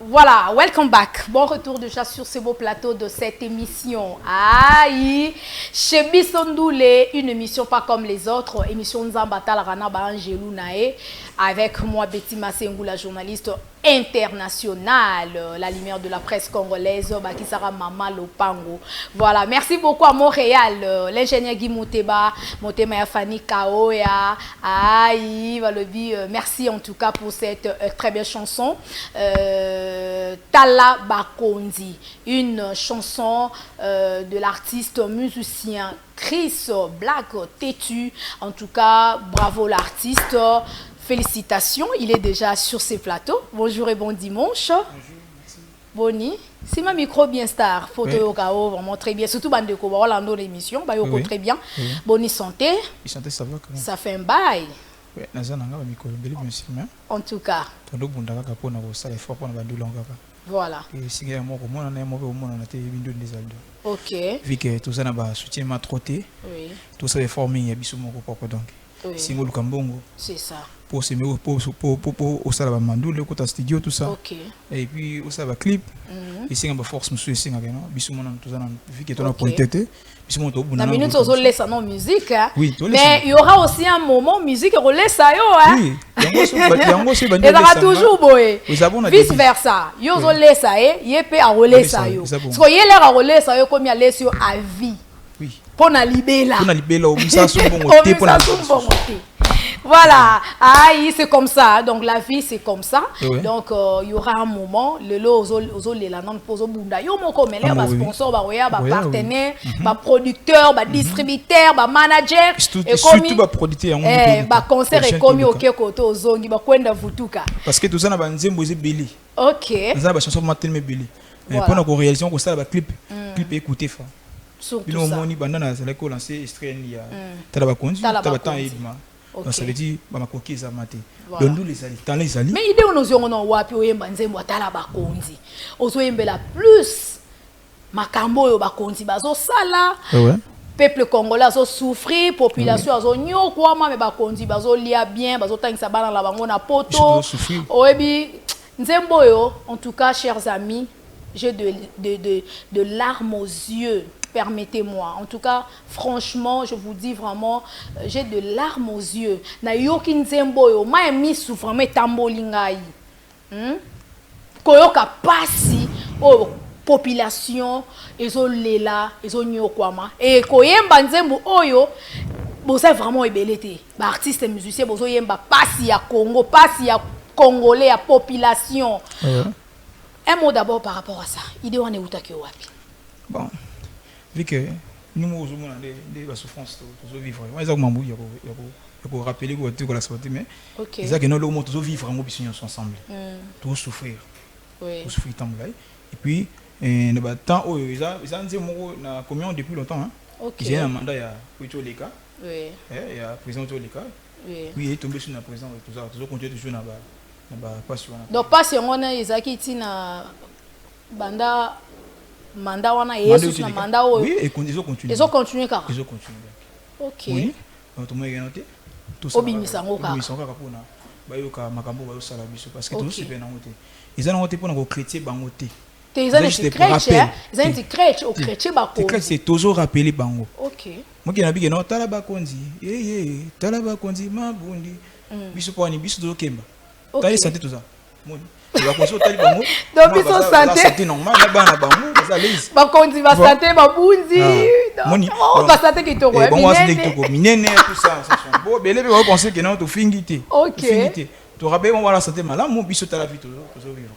Voilà, welcome back. Bon retour déjà sur ce beau plateau de cette émission. Aïe, chez Bissondoule, une émission pas comme les autres. Émission Nzambata Larana Angelou Nae. Avec moi, Betty Massengou, la journaliste internationale, la lumière de la presse congolaise, Bakisara Mama Lopango. Voilà, merci beaucoup à Montréal, l'ingénieur Guy Moteba, Motema Fanny Kaoya, Aïe, Valobi, merci en tout cas pour cette très belle chanson. Tala Bakondi, une chanson de l'artiste musicien Chris Black Têtu. En tout cas, bravo l'artiste. Félicitations, il est déjà sur ces plateaux. Bonjour et bon dimanche. Bonjour, merci. Boni, c'est ma micro bien star. Photo oui. Vraiment très bien. Surtout Bandeko, voilà dans l'émission, oui. Très bien. Oui. Boni santé. Santé, ça va quand même. Ça fait un bail. Oui, en tout cas. Voilà. Ok. Vu que tout ça n'a soutien m'a trotté. Oui. Tout ça est formé, il y a bisous mon copain donc. Oui. C'est ça. Pour se mettre au salon mandou le côté studio tout ça. Ok. Et puis au salon clip. Ici on va force monsieur ici non. Bisous mon tout ça vu que tu as pour tête. Bisous mon tout. La minute on laisse non musique. Oui. Mais il y aura aussi un moment musique relaisse ça yo hein. Oui. Yango c'est bandé. Il y aura toujours boy. Vice versa. Yo on laisse ça yepé à relaisse ça yo. Parce que yé l'air à relaisse ça yo comme il laisse yo à vie. Oui. Pour na libéla. Pour na libéla au ça son bon thé pour na voilà, aïe, c'est comme ça. Donc la vie c'est comme ça. Oui. Donc il y aura un moment, le lot aux les non pose bunda. Yo mon comme les sponsor, partenaire, producteur, distributeur, manager et surtout producteur concert et comme au côté aux zongi kwenda vutuka. Parce que tout ça na banzembo ezebeli. OK. Ça ba chanson matin mebeli. Et pendant qu'on réalisation qu'on ça ba clip écouter fa. Surtout ça. Moni bandana ça ko lancer extrait ya. Tala kondi, tala temps edma. Okay. Ça veut dire ma coquille ça maté. Donc nous les ali, dans les ali. Mais idée on ozongo no wapi oyemba nzembo atala bakonzi. Ozoyembela plus makambo yo bakonzi bazo sala. Ouais. Peuple congolais azo souffrir, population azo nyokwa mais bakonzi bazo lia bien, bazo tangisa bana la bango na poto. Oyebi nzembo yo en tout cas chers amis, j'ai de larmes aux yeux. Permettez-moi. En tout cas, franchement, je vous dis vraiment, j'ai de larmes aux yeux. Na yoki nzembo yo, ma emi souffrant me tambolingai. Koyoka pasi o population ezo lela, ezo nyokwama. Et koyemba nzembo oyo, boza vraiment ebelete. Ba artiste musicien bozo yemba pasi ya Congo, pasi ya congolais ya population. Un mot d'abord par rapport à ça. Idée wane utaki wapi. Bon. Vu que nous avons des souffrances, nous vivons. Moi, je vais rappeler que nous avons mais nous devons vivre ensemble. Tous souffrir. Tous souffrir tant et puis, nous avons une communion depuis longtemps. J'ai un mandat il y a Leka. Il y a président Leka. Puis il est tombé sur la présidence et tout ça. Toujours continuer toujours dans la passion. Donc, passion, on a Isaki Tina Banda. Mandat wana yesu na mandat oyo. Oui, et ils ont continué. Ils ont continué car. Ils ont continué. OK. Oui. Tout le monde est noté. Tout ça. Obimisa ngoka. Oui, ça va kapona. Ba yoka makambo ba sala biso parce que tout se fait na ngote. Ils ont noté pour na chrétien bangote. Ils ont des chrétiens, ils ont des chrétiens au chrétien ba ko. C'est toujours rappeler bango. OK. Moi qui na bi no tala ba konzi. Tala ba konzi mabundi. Biso po ni biso do kemba. Tali santé tout ça. Moni. Donc ils sont santé normal là-bas ba konzi ba santé ba bunzi ba santé qui to bon moi c'est que minene tout ça bon belé on penser que non to fingité OK to rappelle on va la santé malade mon biso la vie toujours vivre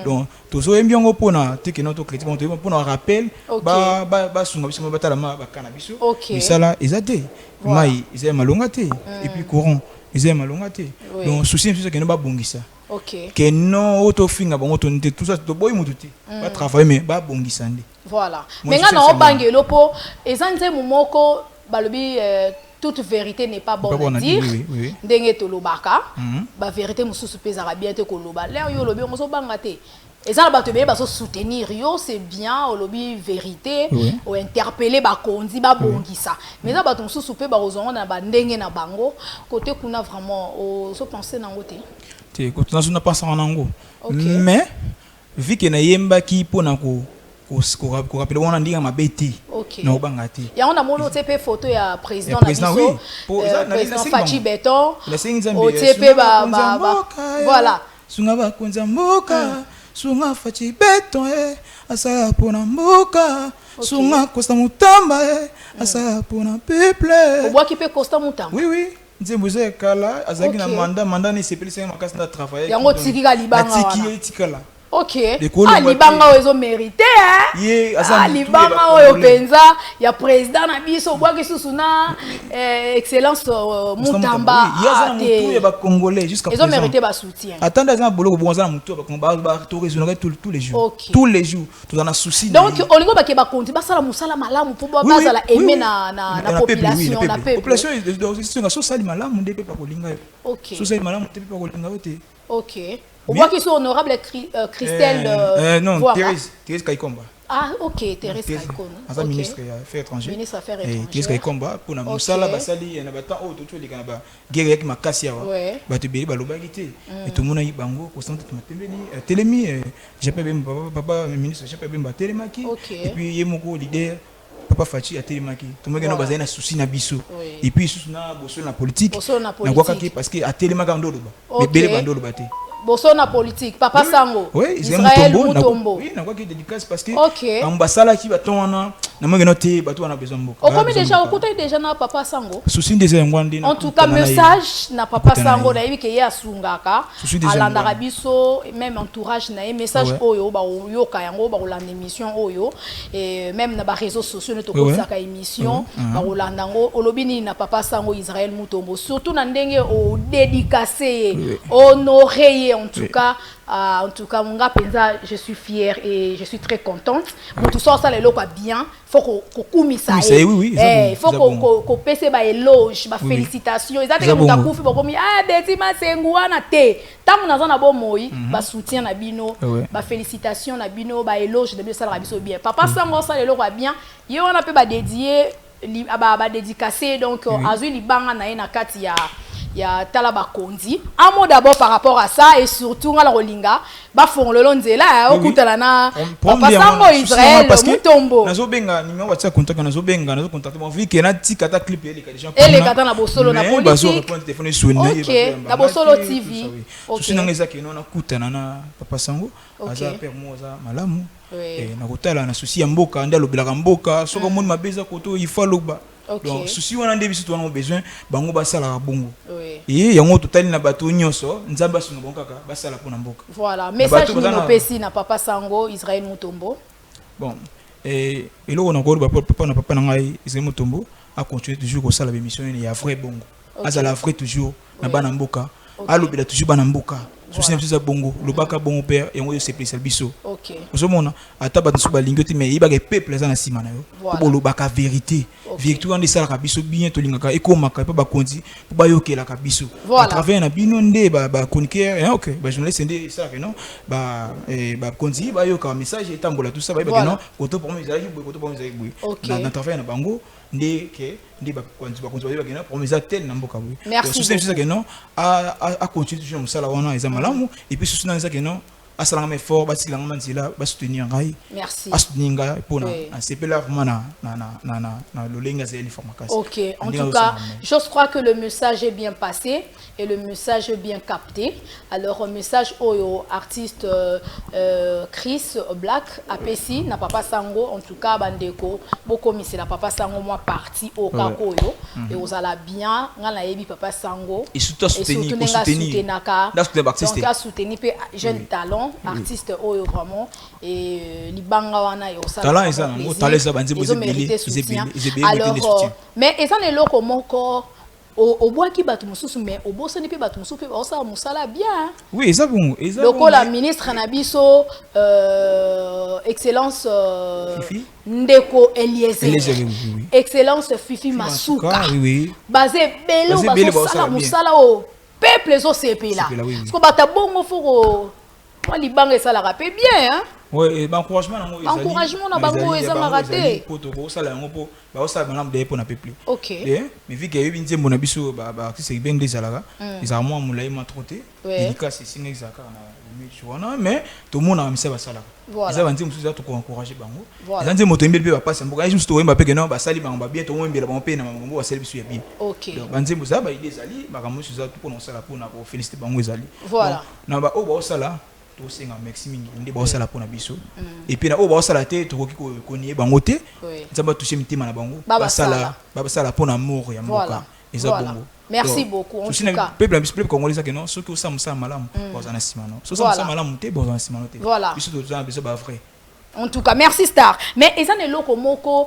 donc toujours aime bien pona te que non to chrétien pour un rappel ba sunga biso ba tala ba kana biso mais ça là ezate mai ils malonga te et puis courant ils aiment malonga te donc souci c'est que non ba bongisa. OK. Que non auto finga bon auto tout ça to boy mututi ba travailler mais ba bongisande. Voilà. Mais ngana o bangelo po ezanze mumoko balobi toute vérité n'est pas bonne à dire. Ndenge to lobaka ba vérité mususu pezara bien te ko loba. Là yo lobi on so banga te. Ezala ba te be ba so soutenir yo c'est bien au lobby vérité ou interpeller ba kondi ba bongisa. Mais ça ba ton mususu pe ba ozonga na ba ndenge na bango côté kuna vraiment o so penser nango te. Quand on a pas ça en ango mais vu que na yemba ki pona ko rappeler on ndinga mabeti na obanga te ya on a mono tepe photo ya président na biso président Fachi Beton o tepe ba voilà sunga ba konza mboka sunga Fachi Beton asa pona mboka sunga Costa Mutamba asa pona peuple o bois qui peut Costa Mutamba oui nzembuze kala azaki na mandat ni sepelisa makasi na travailler yango tikika libanga wana tikala ok libanga oyo mérité libanga oyo penza ya président na biso obwaki susu na excellence Mutamba ya mutu ya ba congolais jusqu'à présent mérité ba soutien attendez za boloko bonza na mutu ba to résoudre tous les jours tous les jours tout dans un souci donc olingo ba ke ba konti ba sala musala malamu pour ba bazala aimer na population na population de so sali malamu ndé pa kolinga ok so sali malamu ndé pa kolinga ote ok on voit qu'ils sont honorables Christelle non Thérèse Kaikomba ah ok Thérèse Kaikomba asa ministre des affaires étrangères Thérèse Kaikomba pour na musala basali na bata o to li kana ba guerre yak makasi ya ba te beli ba lobaki te et tout mona yibango constante matembeni telemi j'appelle papa ministre j'appelle ba telemaki et puis yemoko leader Papa Fachi a télémaki tout le monde a besoin de souci na biso et puis sous na bosso na politique na quoi parce que a télémaka ndolo ba mais bele bandolo ba te bosso na politique Papa Sango Israël Mutombo oui na quoi qui dédicace parce que ambasala qui batona na mangeno te bato na besoin mboka comme déjà okuta déjà na Papa Sango souci des ngwandi en tout cas message na Papa Sango na yebi ke ya sungaka alanda biso même entourage na message oyo ba yoka yango ba rolanda émission oyo et même na ba réseaux sociaux ne to kosaka émission ba rolanda ngo olobini na Papa Sango Israël Mutombo surtout na ndenge o dédicacé honoré en tout cas mon gars penza je suis fière et je suis très contente pour tout ça les locaux bien faut qu'on kumisa il faut qu'on pese ba éloge ba félicitations ezate que muta kufi bokomi Betty Masengu wana te tangu naza na bo moi ba soutien na bino ba félicitations na bino ba éloge de ça la biso bien Papa Sango ça les locaux bien ye wana pe ba dédier ba dédicacer donc azui libanga na ina kati ya Talaba Kondi. Un mot d'abord par rapport à ça et surtout à la Rolinga. Ba font le long de là, au kutala na Papa Sango Israël Mutombo. Nazo benga numéro WhatsApp contact nazo benga nazo contacter mon vie que na tikata clip les gens. Et les gars na bosolo na politique. Bazo répondre téléphone sonné. OK, na bosolo TV. OK. Sina ngeza ke na kutana na Papa Sango. Aza père moza malamu. Na kotala na souci ya mboka ndalo bilaka mboka soko moni mabeza koto il faut loba. Donc souci wana nde biso twana besoin bango basala bongo et yango totali na bato nyonso nzamba sunga bonkaka basala pona mboka voilà message ni pesi na Papa Sango Israël Mutombo bon et eloko na ko papa na ngai Israël Mutombo a continuer toujours ko sala émission ni ya vrai bongo azala vrai toujours na bana mboka alobela toujours bana mboka souci na biso bongo lobaka bongo père yango yo spécial biso OK ozomona ata bato ba lingoti mais ibaka peuple za na sima na yo po lobaka vérité victoire de sala kabiso bien to lingaka ekomaka pa ba kondi po ba yokela kabiso à travers na bino nde ba chroniqueur OK ba journaliste nde ça que non ba kondi ba yoka message etambola tout ça ba que non koto pour moi izali koto pour moi izali na travers na bango nde ke nde ba kondi ba que non pour moi tel na mboka bui merci c'est que non a continuer toujours musala wana ezama lamu et puis sous ça que non asala ngame fort ba silanga manzila ba soutenir ngai merci asoutenir pona c'est là vraiment na lolenga zeli formakas OK en tout cas je crois que le message est bien passé et le message est bien capté alors message oyo artiste Chris Black apesi na Papa Sango en tout cas bandeko bokomi c'est la Papa Sango moi parti au kakoyo et osala bien ngala yebi Papa Sango et surtout soutenir donc à soutenir jeune talent artiste oyo vraiment et libanga wana yo ça talent ça ngo talent ça banzi boze alors mais et ça ne loko moko au bois qui bat mususu mais au boss ne peut bat mususu peut ça musala bien oui ça bon loko la ministre na biso excellence Fifi Ndeko Eliezer excellence Fifi Masuka oui basé belo basala musala au peuple zo CP là parce que bata bongo faut moi libanga ça la rappelle bien hein ouais encouragement na bango ezanga raté potoko ça la ngopo ba ça ba nambe pour na peuple OK mais vu que yebi nzembo na biso ba artiste ben des alaka ils a moi moulay ma troté dédicace c'est singa zaka na wana mais tout le monde a misé basala voilà ça banzi mususu to encourager bango ça nzi moto mbele pe passe mboka juste to wemba pe que non basali bango ba bien to wembela bango pe na bango basali bisu ya bien OK donc banzi mususu ba idée zali makambo susu to pour sala pour na ko féliciter bango ezali voilà na ba o ba osala to senga merci mingi ndi ba osala pour na biso et puis na o ba osala te to koki ko nié bango te nzamba toucher mitima na bango basala pour na amour ya mboka voilà merci beaucoup en tout cas peuple congolais ça que non ceux qui osam ça malam bozana simano so ça malam te bozana simano te biso to za biso ba vrai en tout cas merci Star mais ils ont loko moko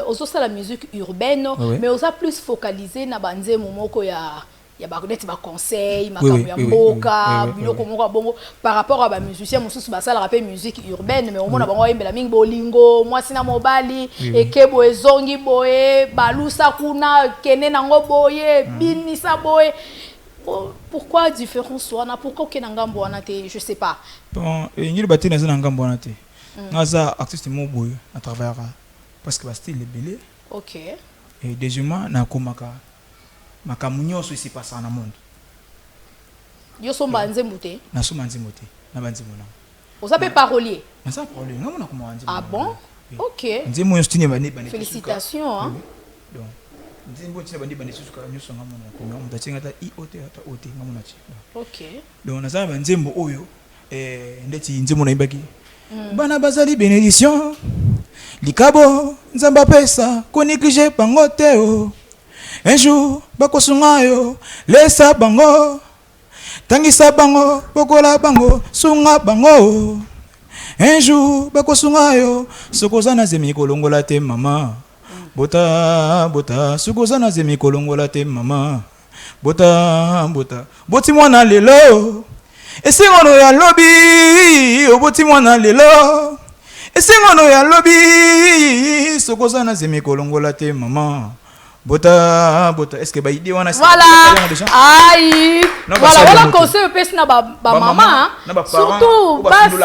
aussi la musique urbaine mais on a plus focalisé na banze momoko ya ba connaître ba conseil makambo ya mboka biloko moko bongo par rapport à ba musicien mususu ba sala rapper musique urbaine mais au moins bango yembela mingi bolingo moi sina mobali ekebo ezongi boye balusa kuna kene nango boye binisa boye pourquoi différence wana pourquoi kena ngambo wana te je sais pas bon ngiri baté na ngambo wana te ngaza artiste mo boye à travers parce que ba style belé OK et deuxièmement na komaka makambo nyonso esi pasa na monde yo somba nzembo te na somba nzembo te na banzembo na oza pe parolier na ça parolier ngamona ko nzembo ah bon OK nzembo nyonso tine bane félicitations hein donc nzembo tine bane susuka nyonso ngamona ko ngamu datinga ta IOT ata OT ngamona chi OK donc na ça banzembo oyo ndeti nzembo na ibaki bana bazali bénédiction likabo nzamba pesa ko négliger bango te o un jour bakosunga yo lesa bango tangisa bango bokola bango sunga bango un jour bakosunga yo sokoza na zemi kolongola te mama bota sokoza na zemi kolongola te mama bota boti mwana lelo esingono ya lobi oboti mwana lelo esingono ya lobi sokoza na zemi kolongola te mama bota est-ce que ba idée wana voilà aïe voilà conseil pèse na ba maman surtout basi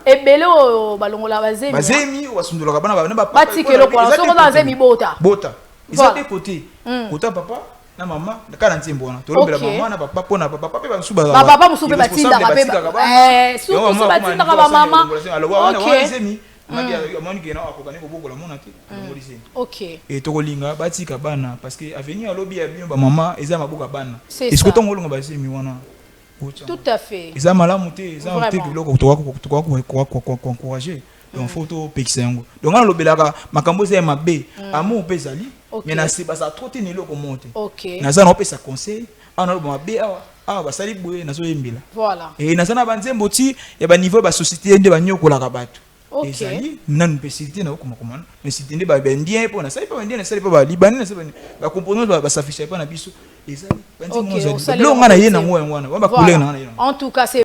ebelo balongola bazemi wasundula bana na ba batikelo kwa soko na zemi bota ils étaient côté papa na maman kana ntimbo wana to lombela maman na papa pona papa pe basuba papa musupe batinda pe surtout batinda ba maman OK OK et to kolinga batika bana parce que avenir alobi ya bino ba maman eza mabuka bana est-ce que tongo longa basemi wana tout à fait eza malamu te eza te biloko to encourager donc photo pekisa yango donc on lobelaka makambo za mabe amour pezali mais na se basa trop te niloko monte OK na za no pesa conseil ana lo mabe awa basali boye na so yembila voilà et na sana banzembo ti ya ba niveau ba société nde banyokolaka bato OK nan pesité na okoma mais si tinde ba bendien po na sali pa bendien na sali pa ba libanais na sali ba composants ba s'afficher pa na biso ezali banzembo zo longa na ye na ngwana ba couleur na en tout cas c'est